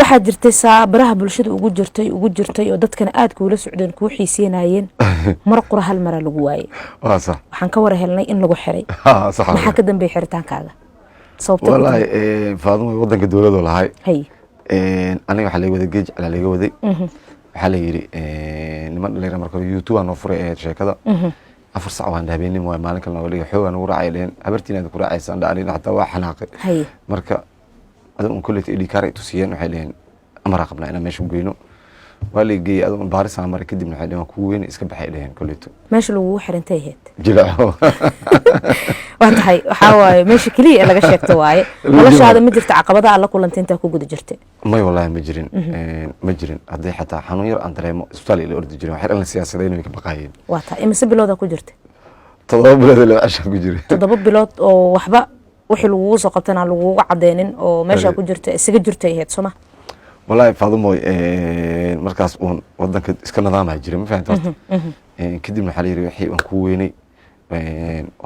waxaad jirtay saabaraha bulshada ugu jirtay oo dadkana aad kuula socdeen kuu xiiseenayeen mar qura hal mara lagu waayay صح waxaan ka war helnay in lagu xiray صح maxaa ka dambeeyay xiritaankaaga sababta والله فاضمه ودنك دولده lahay hay aniga waxa la wada geej ala laga waday waxa la yiri niman dhalinyaro marka YouTube aan furay ee sheekada afar saac waan habeenimo waa maalin kale waliga xoog aan ugu raacayeen habartiina ku raacaysan dhaalin hatta waa xanaaqay hay marka adoo kulleed idii karay tusiyeen waxay leeyeen amara qabnaa inaan meesha geeyno waligii adoo baaris aan maray kadib waxay leeyeen ku weyn iska baxay leeyeen kulleeto meesha lagu xirintay heed jilaaco waxay waxa waaye meesha kaliya laga sheegto waaye noloshaada ma jirta caqabadaha alla kulantay inta ku guda jirtay ما والله مجرين هذي حتى حنوير أندريمو إسبتالي اللي أرد جرين وحير أنا السياسيين ويك بقاين واتا إما سبلودا كجرت تضرب بلاد اللي عشان كجري تضرب بلاد أو وحبا وحي لوو سقطنا لوو عدينين أو ماشا كجرت إسجا جرتي هاد سما والله فاضموي مركز اون ودن اسك نظام جيري ما فهمت كدib waxa la yiri wixii aan ku weynay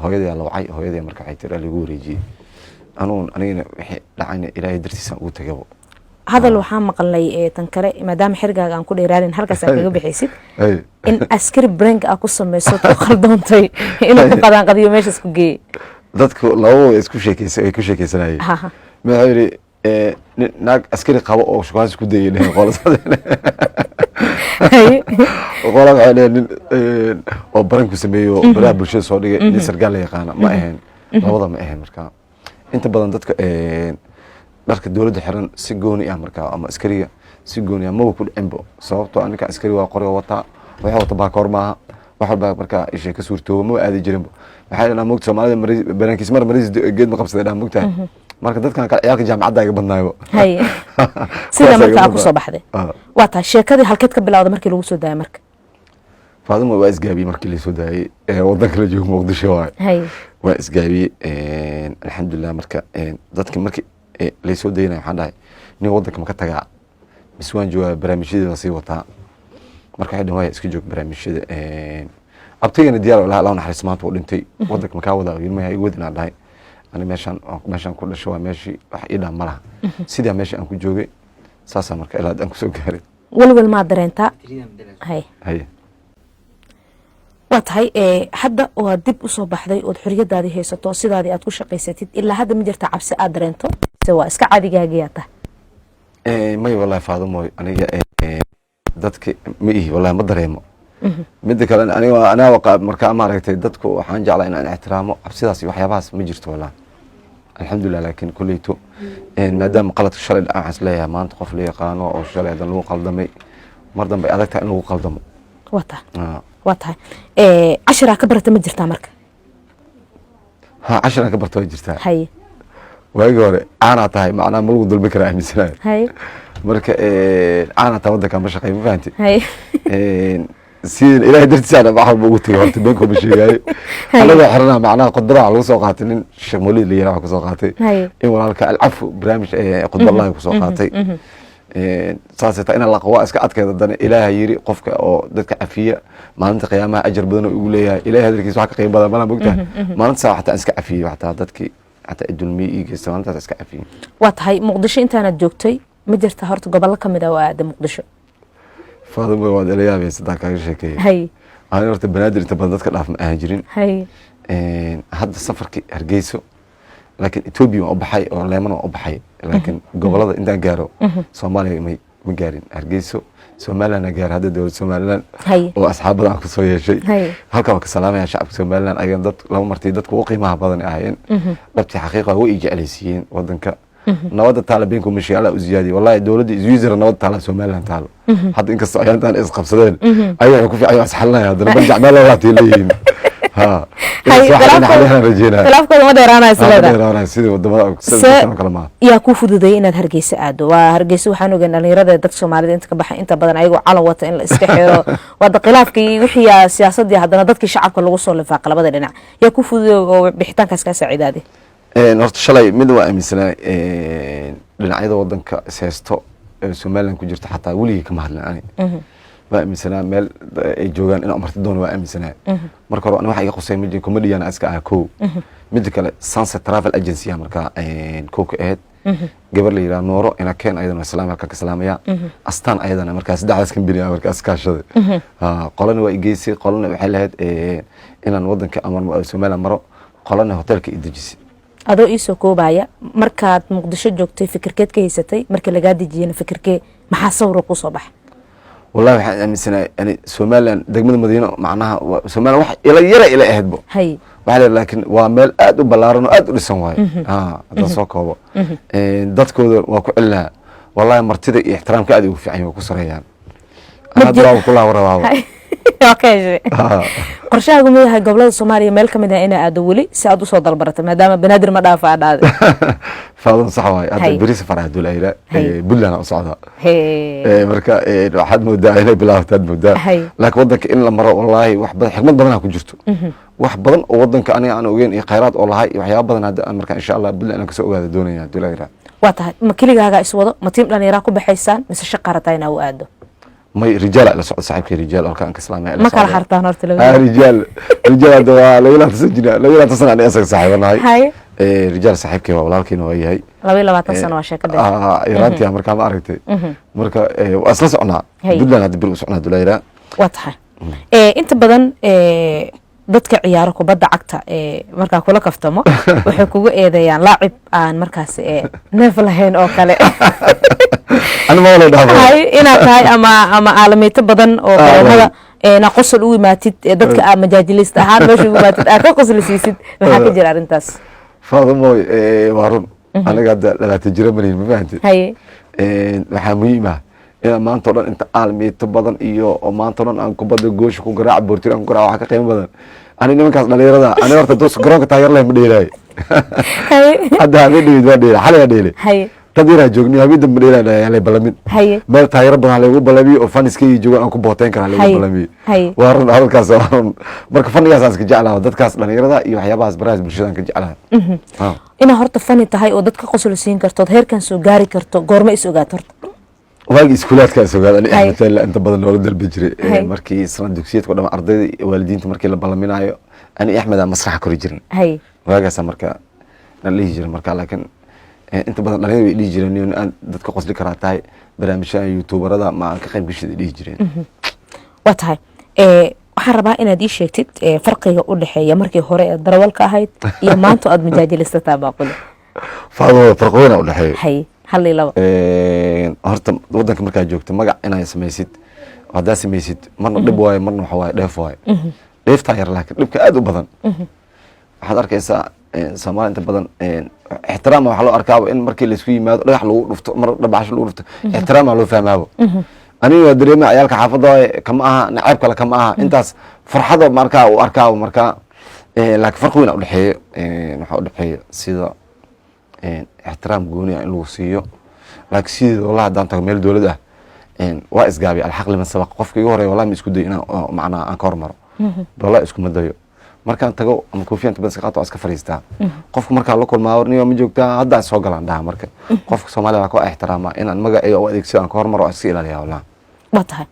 hooyadii la wacay hooyadii marka ay tir lagu wareejiyay anigana wixii dhacayna ilaahay dartiisa ugu tagay hadal waxaan maqalnay tan kale maadaama xirgaaga aan ku dheeraanin halkaas aad kaga bixaysid in askari brand ah ku sameeyso qaldoontay inuu ku qadaan qadiyo meesha isku geeyay dadku labo isku sheekaysanayay ma yiri naag askari qabo oo shaqaas ku dayay qolsadeen qolada aan oo baranku sameeyo baraha bulshada soo dhigay in sargaal la yaqaan ma ahayn labada ma ahayn marka inta badan dadka dharka dawladda xiran si gooni ah marka ama askariga si gooni ah ma ku dhimbo sababtoo aniga askari waa qoriga wata waxa wata baakoor maaha waxa baa marka ishay ka suurtoobo ma aadi jirin waxa la moogto Soomaalida barankiis maris geed ma qabsaday dhaan moogtaa marka dadkan ka ciyaalka jaamacadda ay badnaayo hay sida marka ku soo baxday waata sheekadii halkeed ka bilowday markii lagu soo daayay marka faadimo waa isgaabi markii la soo daayay wadanka la joogo Muqdisho waa isgaabi alxamdulillah marka dadka markii la soo daynay waxaan dhahay nin wadanka ma ka tagaa miswaan jooga barnaamijyada sii wataa marka xidhan way iska joog barnaamijyada abtayna diyaar la naxariis maanta oo dhintay wadanka ma ka wada ilmaha ay wadina dhahay أنا ماشان كل شوية ماشي راح إلى مرة سيدا ماشي أنكو جوجي ساسا مركا إلى أنكو سوق هاري ولو ما درينتا هاي واتهاي حدا ودب أصوب حدي والحرية دادي هي ستو سيدا دي أتكو شقيستيد إلا هذا مجرد عبس أدرينتو سوا إسكا عادي جاجياته ماي والله فاضو موي أنا دادك مئي والله ما دريمو mid kale ana waqa marka ma aragtay dadku waxaan jeclaa in aan ixtiraamo absidaas waxyaabahaas ma jirto walaa alxamdulillah laakiin kulleeto maadaama qaladka shalay aan xasleeyaa maanta qof la yaqaano oo shalay dan lagu qaldamay mar dambe adagta in lagu qaldamo wata ashara ka barata ma jirtaa marka ha ashara ka barata jirtaa hay waagi hore ana tahay macna ma lagu dulbi karaa aaminsanay hay marka ana tahay wadanka ma shaqeey ma fahanti hay سين إلهي درت أنا بحر بقولتي وقت بينكم بشيء أنا حرنا معناها قدرة على وساقاتين الشيخ مولد اللي يراها وساقاتي إيه ولا العفو برامج قدر الله وساقاتي ساسة أنا لقوا أسكت كذا دنا إلهي يري قفك أو دتك عفية ما أنت قيامة أجر بدنا يقول لي إلهي هذا الكيس وحق قيم بدل ما أنا بقولته ما أنت ساعة حتى أسكت عفية حتى دتك حتى الدنيا يجي سواء أنت أسكت عفية واتهاي مقدشة أنت أنا جوكتي مدرت هرت قبل كم دواء مقدشة فاضل واد إليا بس ذاك الشيء هاي أنا رحت بنادر تبادلت كلام مهاجرين هاي هذا السفر كي هرجيسو لكن إثيوبيا أو بحي أو ليمن أو بحي لكن قبل هذا إنت جارو صومالي مجارين هرجيسو سومالنا جار هذا دول سومالنا وأصحاب ذاك سويا شيء هلك وك سلام يا شعب سومالنا أيضا ضد لو مرتي ضد وقي مع بعضنا أعين ربتي حقيقة هو يجي عليسين ودنك نواد تعالى بينكم مشي على زيادة والله دولة زويزر نواد تعالى سومالنا تعالى حتى إنك الصعيان تان إز قبصدين أيوة يكون في أيوة أصحلنا يا درب نرجع ماله وقتي لين ها خلافكم ما ديرانا سيدا ديرانا سيدا ودما سيدا كلمات يا كوفو ددي إن هرجيس أدو وهرجيس وحنو جن النيرة دك سومالي أنت كبح أنت بدن أيوة على وقت إن الاستحياء وده خلافك وحيا سياسة دي هذا ندك الشعب كله وصل لفاقلة بدن يا كوفو بيحتاج كاس عدادي نورت شلي مدوا أمسنا لنعيد ودنك سيستو سومالن كجرت حتى ولي كم هلا أنا وأمسنا مال جوجان إن أمرت دون وأمسنا مركوا أنا واحد يقصي مدي كوميديان أسكا كو مدي كلا سانس ترافل أجنسية مركا كوك إهد gabar la yiraahdo Nooro ina keen ayadana islaamka ka islaamaya astaan ayadana markaas dacas kan biniya markaas kaashada qolana waa igeysay qolana waxay lahayd inaan wadanka ama Soomaaliya maro qolana hotelka idajisi adoo iisoo koobaya markaad Muqdisho joogtay fikirkeed ka haysatay markii laga dejiyay fikirkee maxaa sawir ku soo baxay والله waxaan aaminsanahay ani Soomaaliland degmada Madiino macnaha Soomaaliland wax ila yara ila ahaydbo hay waxa laakiin waa meel aad u balaaran oo aad u dhisan waay hada soo koobo dadkooda waa ku cilnaa wallahi martida iyo ixtiraamka aad ugu fiican oo ku sareeyaan ana daaw kula waraabo okay qorshaagu ma yahay gobolada Soomaaliya meel kamid ah ina aad wali si aad u soo dalbarata maadaama banaadir ma dhaafa dhaaday faadan sax waay hada bariis faraad dulayra bullana u socda marka waxaad moodaa inay bilaawtad moodaa laakiin wadanka in la maro wallahi wax badan xigmad badan ku jirto wax badan oo wadanka aniga aan ogeyn iyo khayraad oo lahay waxyaabo badan hadda marka insha Allah bullana ka soo ogaado doonaya dulayra waa tahay ma kiligaaga iswado ma tiim dhalinyaro ku baxaysaan mise shaqarata ina u aado may rijaal la socod saaxiibkii rijaal oo kan islaamay ma kala hartaan horta rijaal dawaa la tasana aan isaga saaxiibanahay rijaal saaxiibkii waa walaalkiina waa yahay 22 sano waa sheekada yaraantii markaa ma aragtay marka asla socnaa buntland hadda bir u socnaa dulayra waa tahay inta badan dadka ciyaaro kubadda cagta markaa kula kaftamo waxay kugu eedeeyaan laacib aan markaas neef lahayn oo kale أنا ما ولا دافع. هاي إنا كاي أما عالميت بدن أو هذا نقص الأوي ماتت دتك مجاجلست هذا مش أوي ماتت أكقص السيسد محاك جرار انتاس. فاضموي وارون أنا قاعد لا تجرب مني ما فهمت. هاي. محاميمة إذا ما أنتظر أنت عالميت بدن إياه أو ما أنتظر أنكم بدن جوش كون قراء بورتين أنكم قراء حكي قيم بدن. أنا نمك أصلا ليه هذا أنا ورت دوس قراء كتاير له مديري. هاي. هذا هذي دي حالة دي. هاي. تدير جوجني هبي دم بدينا على بلمين ما تاير بدنا على بلمي وفانسكي جوجا أنكو بوتين كان على بلمي وارن هذا كاس مرك فني أساس كجعلها ودت كاس لأن يردا يحيى باز براز بالشدة كجعلها إنه هرت فني تهاي ودت كقصل سين كرتو هير كان سوغاري كرتو غورما إسوغات هرت واجي سكولات كان سوغات أنا إحنا لا أنت بدل ولد البجري مركي سنة دوكسيت كنا أرضي والدين تمركي لبلمين عيو أنا أحمد مسرح كوريجرن واجي سمركا اللي يجري مركا لكن inta badan dhalinyarada way dhigi jireen in aan dadka qosli karaa tahay barnaamijyada youtuberada ma aan ka qayb gashada dhigi jireen waa tahay waxaan rabaa inaad ii sheegtid farqiga u dhaxeeya markii hore ee darawalka ahayd iyo maanta aad majaajilistataa baaquli faado farqooyina u dhaxeeya hay hal iyo laba horta wadanka markaa joogto magac inaad samaysid hadaa samaysid marna dhib waayo marna waxa waaye dheef waayo dheeftaa yar laakiin dhibka aad u badan waxaad arkaysaa Soomaaliya inta badan احترام waxa loo arkaa in markii la isku yimaado dhagax lagu dhufto mar dhabaasho lagu dhufto احترام loo fahmaabo aniga dareema ciyalka xaafadda kama aha nacayb kale kama aha intaas farxada markaa uu arkaa markaa laakiin farq weyn u dhaxeeyo waxa u dhaxeeyo sida احترام gooni in lagu siiyo laakiin sida wallahi hadaan tago meel dawlad ah waa isgaabi al xaq lima sabaq qofka igu horeeyo wallahi ma isku day inaan macnaa aan ka hormaro wallahi isku madayo markaan tago ama koofiyanta bas qaato aska fariistaa qofku markaa la kulmaa niyo ma joogtaa hadda soo galaan dhaha marka qofka Soomaaliya waa ku ixtiraama in aan magaciisa u adeegsado aan ka hormaro iska ilaaliyo wallahi ma tahay